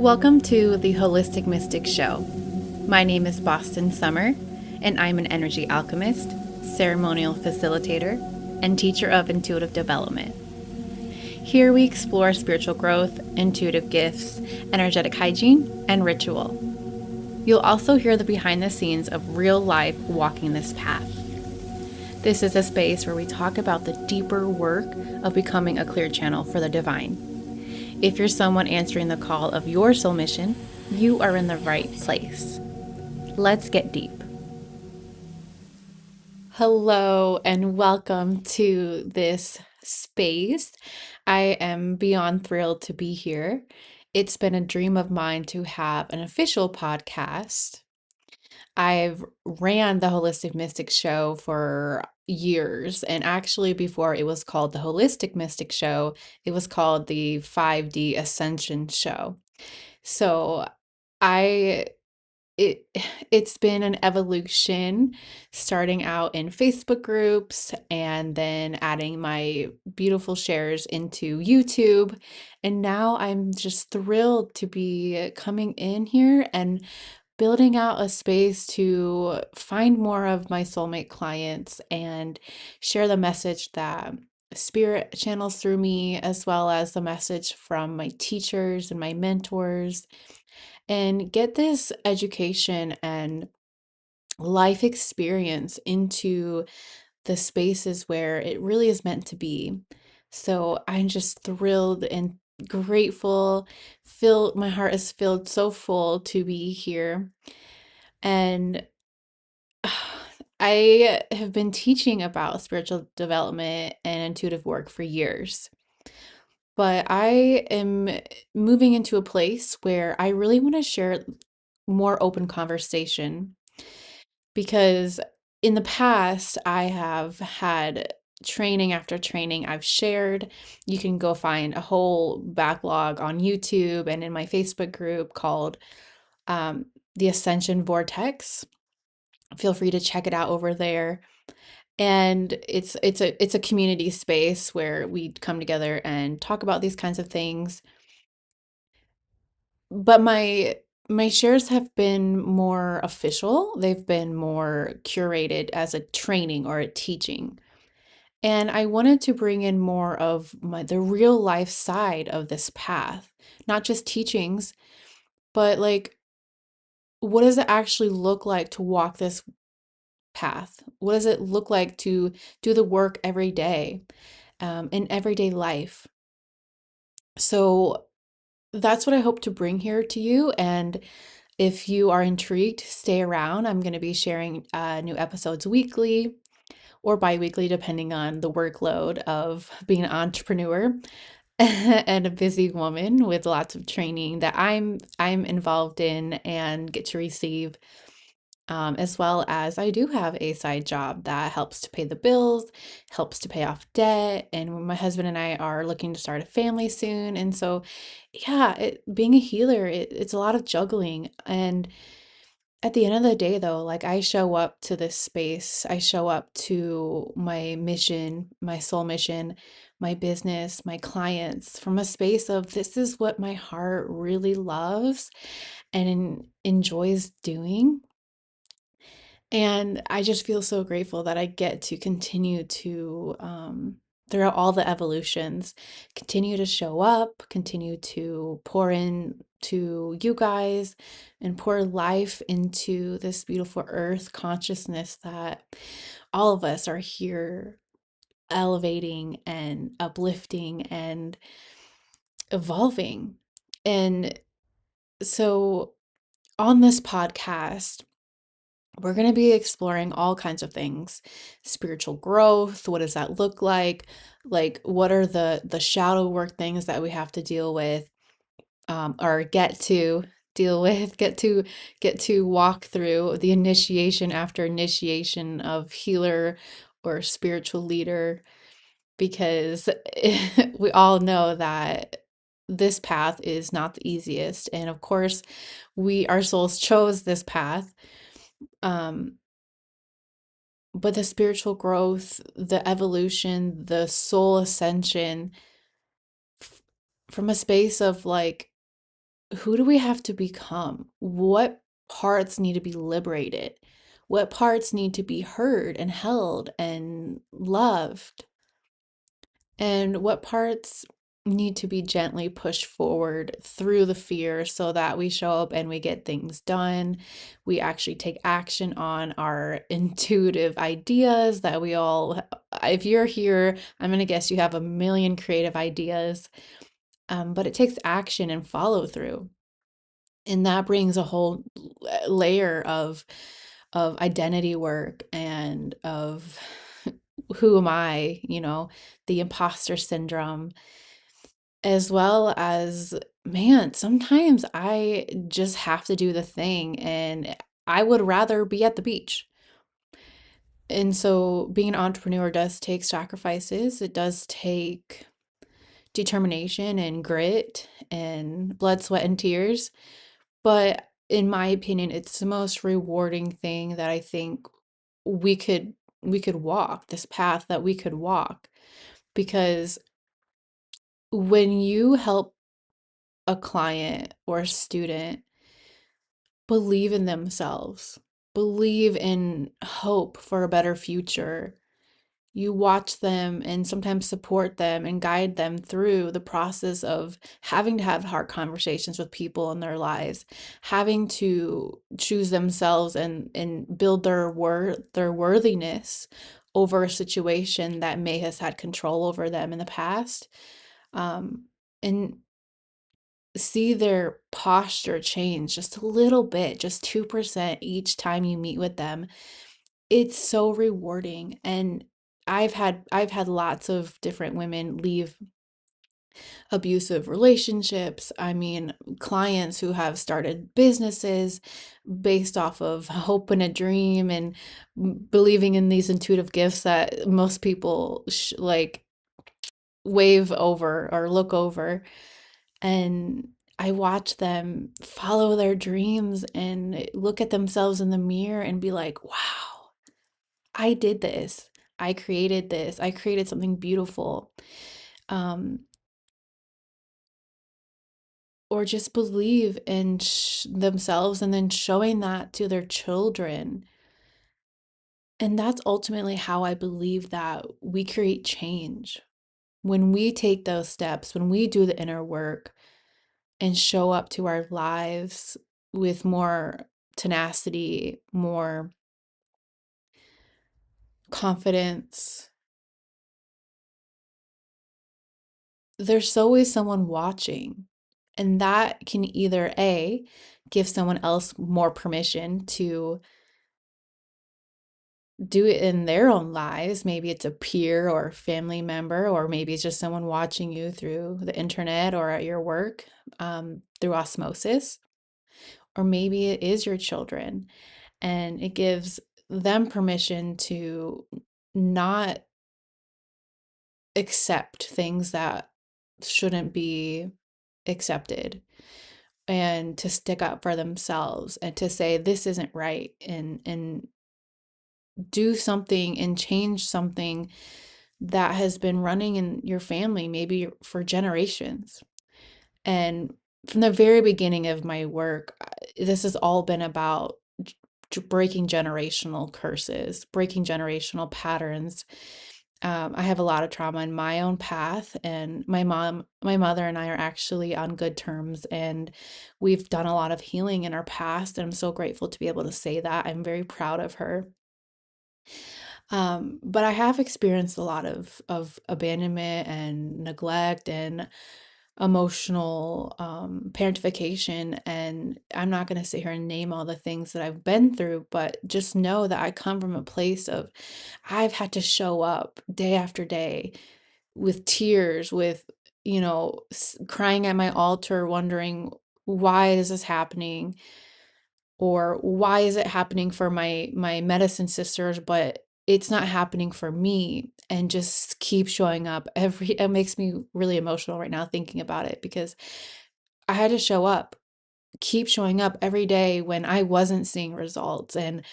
Welcome to the Holistic Mystic Show. My name is Sommer, and I'm an energy alchemist, ceremonial facilitator, and teacher of intuitive development. Here we explore spiritual growth, intuitive gifts, energetic hygiene, and ritual. You'll also hear the behind the scenes of real life walking this path. This is a space where we talk about the deeper work of becoming a clear channel for the divine. If you're someone answering the call of your soul mission, you are in the right place. Let's get deep. Hello and welcome to this space. I am beyond thrilled to be here. It's been a dream of mine to have an official podcast. I've ran the Holistic Mystic Show for years, and actually before it was called the Holistic Mystic Show, it was called the 5D Ascension Show. So I it it's been an evolution, starting out in Facebook groups and then adding my beautiful shares into YouTube. And now I'm just thrilled to be coming in here and building out a space to find more of my soulmate clients and share the message that spirit channels through me, as well as the message from my teachers and my mentors, and get this education and life experience into the spaces where it really is meant to be. So I'm just thrilled and grateful. My heart is filled so full to be here. And I have been teaching about spiritual development and intuitive work for years. But I am moving into a place where I really want to share more open conversation, because in the past I have had training after training I've shared. You can go find a whole backlog on YouTube and in my Facebook group called um, the Ascension Vortex. Feel free to check it out over there. And it's a community space where we come together and talk about these kinds of things. But my shares have been more official. They've been more curated as a training or a teaching. And I wanted to bring in more of the real life side of this path, not just teachings, but like, what does it actually look like to walk this path? What does it look like to do the work every day, in everyday life? So that's what I hope to bring here to you. And if you are intrigued, stay around. I'm going to be sharing new episodes weekly or bi-weekly, depending on the workload of being an entrepreneur and a busy woman with lots of training that I'm involved in and get to receive. As well as I do have a side job that helps to pay the bills, helps to pay off debt, and my husband and I are looking to start a family soon. And so, yeah, being a healer, it's a lot of juggling. And at the end of the day, though, like, I show up to this space, I show up to my mission, my soul mission, my business, my clients from a space of this is what my heart really loves and enjoys doing. And I just feel so grateful that I get to continue to, throughout all the evolutions, continue to show up, continue to pour in to you guys and pour life into this beautiful earth consciousness that all of us are here elevating and uplifting and evolving. And so on this podcast, we're going to be exploring all kinds of things. Spiritual growth, what does that look like? Like, what are the shadow work things that we have to deal with, or get to deal with, get to walk through the initiation after initiation of healer or spiritual leader, because we all know that this path is not the easiest. And of course, our souls chose this path. Um, But the spiritual growth, the evolution, the soul ascension, f- from a space of like who do we have to become? What parts need to be liberated? What parts need to be heard and held and loved? And what parts need to be gently pushed forward through the fear so that we show up and we get things done? We actually take action on our intuitive ideas that we all, if you're here, I'm going to guess you have a million creative ideas, but it takes action and follow through. And that brings a whole layer of identity work and of who am I, the imposter syndrome, as well as, man, sometimes I just have to do the thing and I would rather be at the beach. And so being an entrepreneur does take sacrifices. It does take determination and grit and blood, sweat, and tears. But in my opinion, it's the most rewarding thing that I think we could we could walk, this path that we could walk. Because when you help a client or a student believe in themselves, believe in hope for a better future, you watch them and sometimes support them and guide them through the process of having to have hard conversations with people in their lives, having to choose themselves and build their worthiness over a situation that may have had control over them in the past. And see their posture change just a little bit, just 2% each time you meet with them. It's so rewarding. And I've had lots of different women leave abusive relationships. I mean, clients who have started businesses based off of hope and a dream and believing in these intuitive gifts that most people like wave over or look over. And I watch them follow their dreams and look at themselves in the mirror and be like, wow, I did this. I created this. I created something beautiful. Um, or just believe in themselves and then showing that to their children. And that's ultimately how I believe that we create change. When we take those steps, when we do the inner work and show up to our lives with more tenacity, more confidence, there's always someone watching. And that can either A, give someone else more permission to do it in their own lives. Maybe it's a peer or a family member, or maybe it's just someone watching you through the internet or at your work, through osmosis. Or maybe it is your children, and it gives them permission to not accept things that shouldn't be accepted, and to stick up for themselves and to say this isn't right, and do something and change something that has been running in your family maybe for generations. And from the very beginning of my work, this has all been about breaking generational curses, breaking generational patterns. I have a lot of trauma in my own path, and my mother and I are actually on good terms, and we've done a lot of healing in our past. And I'm so grateful to be able to say that. I'm very proud of her. But I have experienced a lot of abandonment and neglect and emotional parentification. And I'm not going to sit here and name all the things that I've been through, but just know that I come from a place of I've had to show up day after day with tears, with, crying at my altar, wondering, why is this happening? Or why is it happening for my medicine sisters, but it's not happening for me? And just keep showing up it makes me really emotional right now thinking about it, because I had to show up, keep showing up every day when I wasn't seeing results, and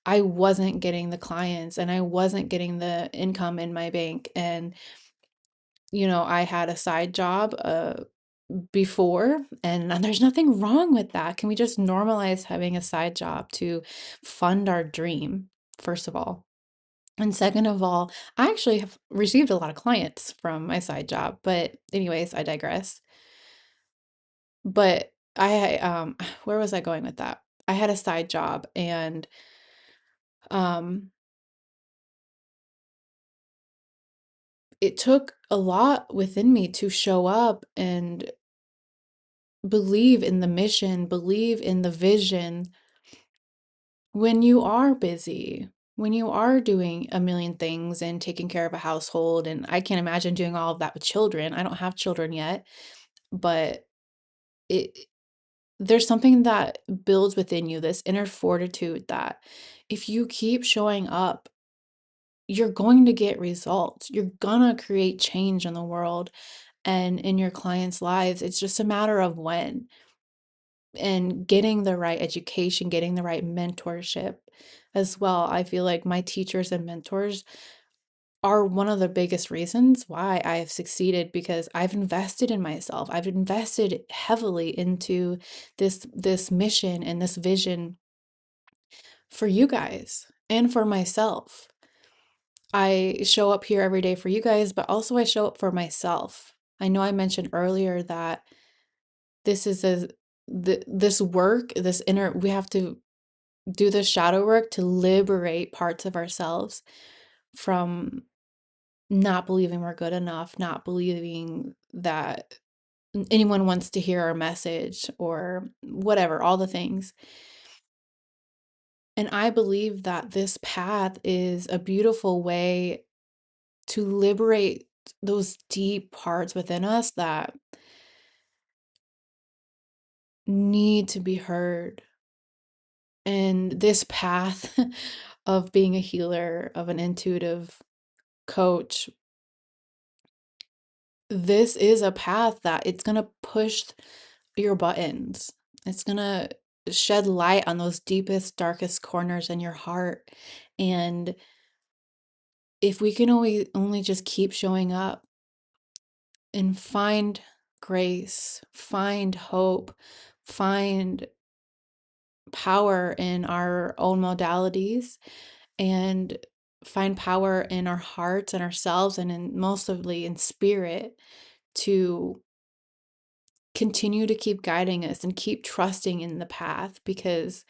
I wasn't getting the clients, and I wasn't getting the income in my bank. And I had a side job, before, and there's nothing wrong with that. Can we just normalize having a side job to fund our dream, first of all? And second of all, I actually have received a lot of clients from my side job, but anyways, I digress. But where was I going with that? I had a side job, and um it took a lot within me to show up and believe in the mission, believe in the vision when you are busy, when you are doing a million things and taking care of a household. And I can't imagine doing all of that with children. I don't have children yet, but it there's something that builds within you, this inner fortitude that if you keep showing up, you're going to get results. You're gonna create change in the world and in your clients' lives. It's just a matter of when, and getting the right education, getting the right mentorship as well. I feel like my teachers and mentors are one of the biggest reasons why I have succeeded, because I've invested in myself. I've invested heavily into this mission and this vision for you guys and for myself. I show up here every day for you guys, but also I show up for myself. I know I mentioned earlier that this is this work, this inner, we have to do the shadow work to liberate parts of ourselves from not believing we're good enough, not believing that anyone wants to hear our message or whatever, all the things. And I believe that this path is a beautiful way to liberate those deep parts within us that need to be heard. And this path of being a healer, of an intuitive coach, this is a path that it's going to push your buttons. It's going to shed light on those deepest, darkest corners in your heart. And if we can only just keep showing up and find grace, find hope, find power in our own modalities, and find power in our hearts and ourselves, and in mostly in spirit, to continue to keep guiding us and keep trusting in the path, because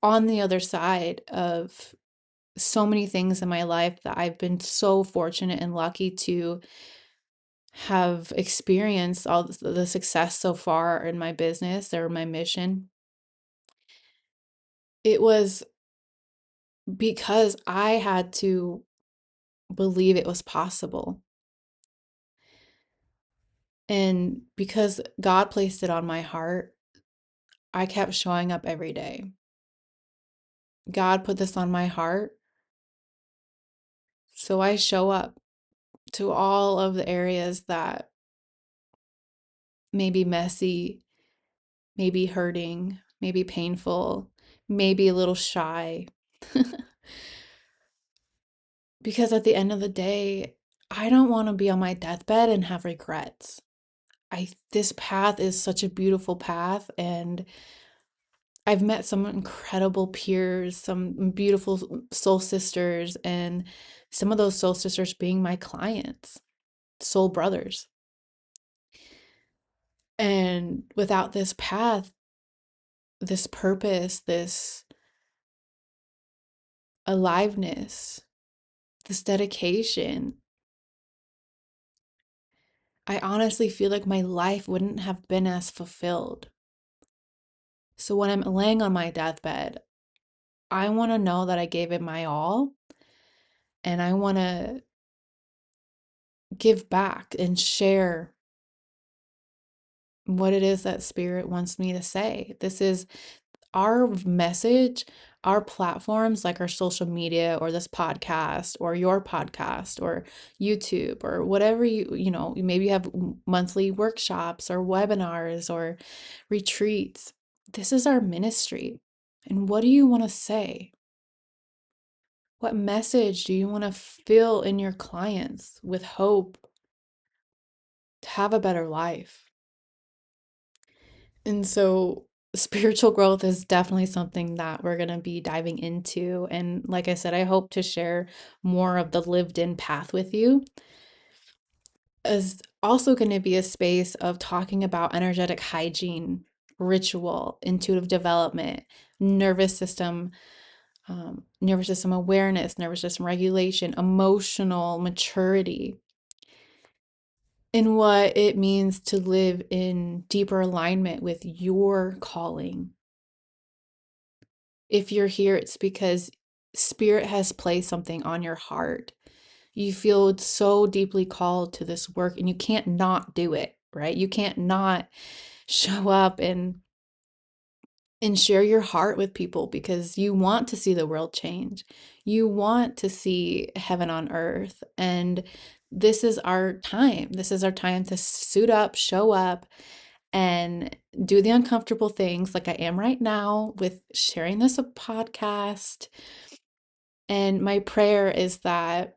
on the other side of so many things in my life that I've been so fortunate and lucky to have experienced, all the success so far in my business or my mission, it was because I had to believe it was possible. And because God placed it on my heart, I kept showing up every day. God put this on my heart, so I show up to all of the areas that may be messy, may be hurting, may be painful, maybe a little shy. Because at the end of the day, I don't want to be on my deathbed and have regrets. This path is such a beautiful path, and I've met some incredible peers, some beautiful soul sisters, and some of those soul sisters being my clients, soul brothers. And without this path, this purpose, this aliveness, this dedication, I honestly feel like my life wouldn't have been as fulfilled. So when I'm laying on my deathbed, I want to know that I gave it my all, and I want to give back and share what it is that spirit wants me to say. This is our message, our platforms, like our social media or this podcast or your podcast or YouTube or whatever you maybe have monthly workshops or webinars or retreats. This is our ministry. And what do you want to say? What message do you want to fill in your clients with hope to have a better life? And so spiritual growth is definitely something that we're going to be diving into. And like I said, I hope to share more of the lived in path with you. Is also going to be a space of talking about energetic hygiene, ritual, intuitive development, nervous system, nervous system awareness, nervous system regulation, emotional maturity, and what it means to live in deeper alignment with your calling. If you're here, it's because Spirit has placed something on your heart. You feel so deeply called to this work and you can't not do it, right? You can't not show up and share your heart with people because you want to see the world change. You want to see heaven on earth. And this is our time. This is our time to suit up, show up, and do the uncomfortable things like I am right now with sharing this a podcast. And my prayer is that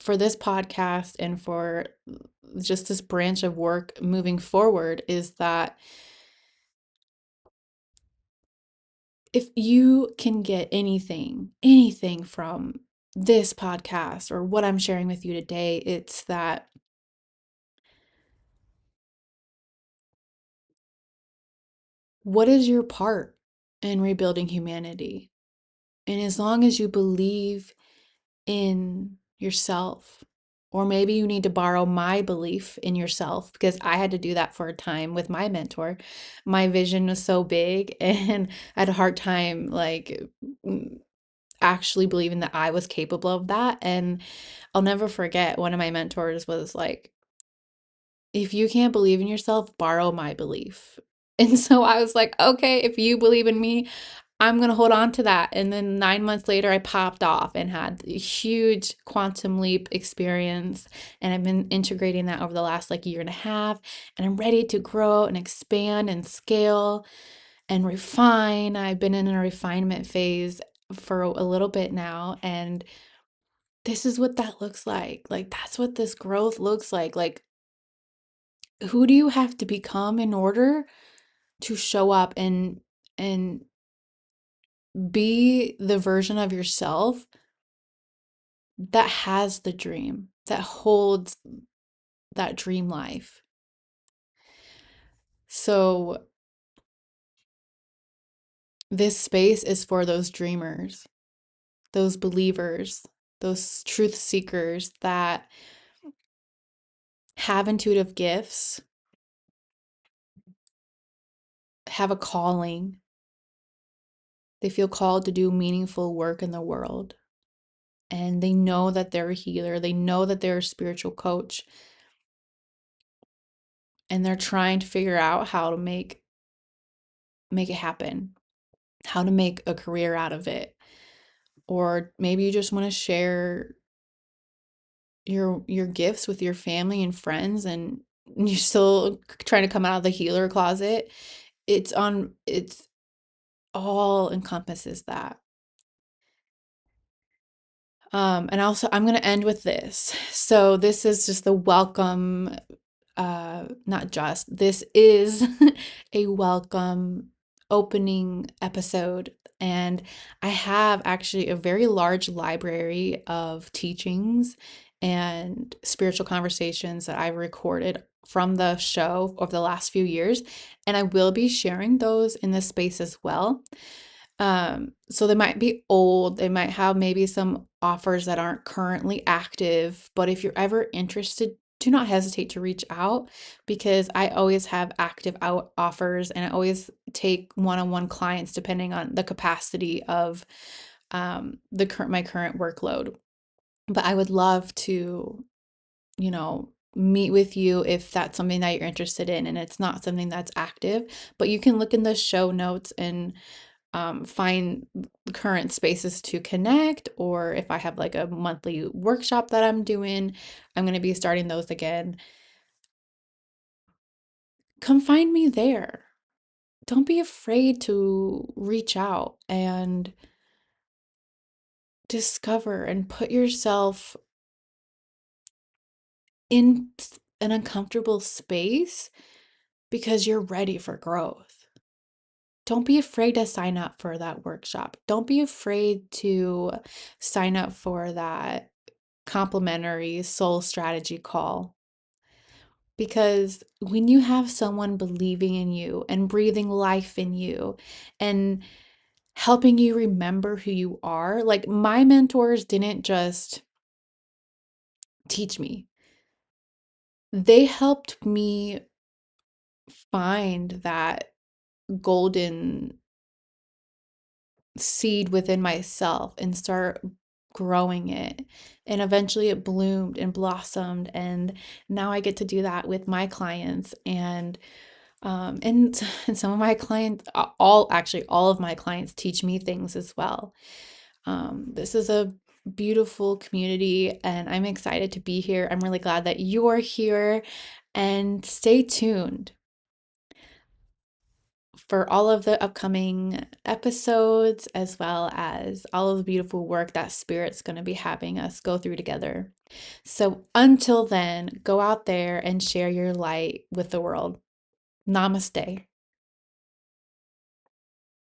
for this podcast and for just this branch of work moving forward is that if you can get anything from this podcast or what I'm sharing with you today, it's that what is your part in rebuilding humanity? And as long as you believe in yourself, or maybe you need to borrow my belief in yourself because I had to do that for a time with my mentor. My vision was so big and I had a hard time actually believing that I was capable of that. And I'll never forget one of my mentors was like, if you can't believe in yourself, borrow my belief. And so I was like, okay, if you believe in me, I'm going to hold on to that. And then 9 months later, I popped off and had a huge quantum leap experience. And I've been integrating that over the last like year and a half. And I'm ready to grow and expand and scale and refine. I've been in a refinement phase for a little bit now. And this is what that looks like. Like, that's what this growth looks like. Like, who do you have to become in order to show up and be the version of yourself that has the dream, that holds that dream life? So, this space is for those dreamers, those believers, those truth seekers that have intuitive gifts, have a calling. They feel called to do meaningful work in the world. And they know that they're a healer. They know that they're a spiritual coach. And they're trying to figure out how to make it happen, how to make a career out of it. Or maybe you just want to share your gifts with your family and friends and you're still trying to come out of the healer closet. It's all encompasses that. And also I'm going to end with this. So this is just the welcome, not just, this is a welcome opening episode. And I have actually a very large library of teachings and spiritual conversations that I've recorded from the show over the last few years. And I will be sharing those in this space as well. So they might be old, they might have maybe some offers that aren't currently active, but if you're ever interested, do not hesitate to reach out because I always have active out offers and I always take one-on-one clients depending on the capacity of my current workload. But I would love to, meet with you if that's something that you're interested in and it's not something that's active, but you can look in the show notes and find current spaces to connect, or if I have like a monthly workshop that I'm doing, I'm going to be starting those again. Come find me there. Don't be afraid to reach out and discover and put yourself in an uncomfortable space because you're ready for growth. Don't be afraid to sign up for that workshop. Don't be afraid to sign up for that complimentary soul strategy call. Because when you have someone believing in you and breathing life in you and helping you remember who you are, like my mentors didn't just teach me, they helped me find that golden seed within myself and start growing it. And eventually it bloomed and blossomed. And now I get to do that with my clients. And some of my clients, all of my clients teach me things as well. This is a beautiful community, and I'm excited to be here. I'm really glad that you're here, and stay tuned for all of the upcoming episodes, as well as all of the beautiful work that Spirit's going to be having us go through together. So until then, go out there and share your light with the world. Namaste.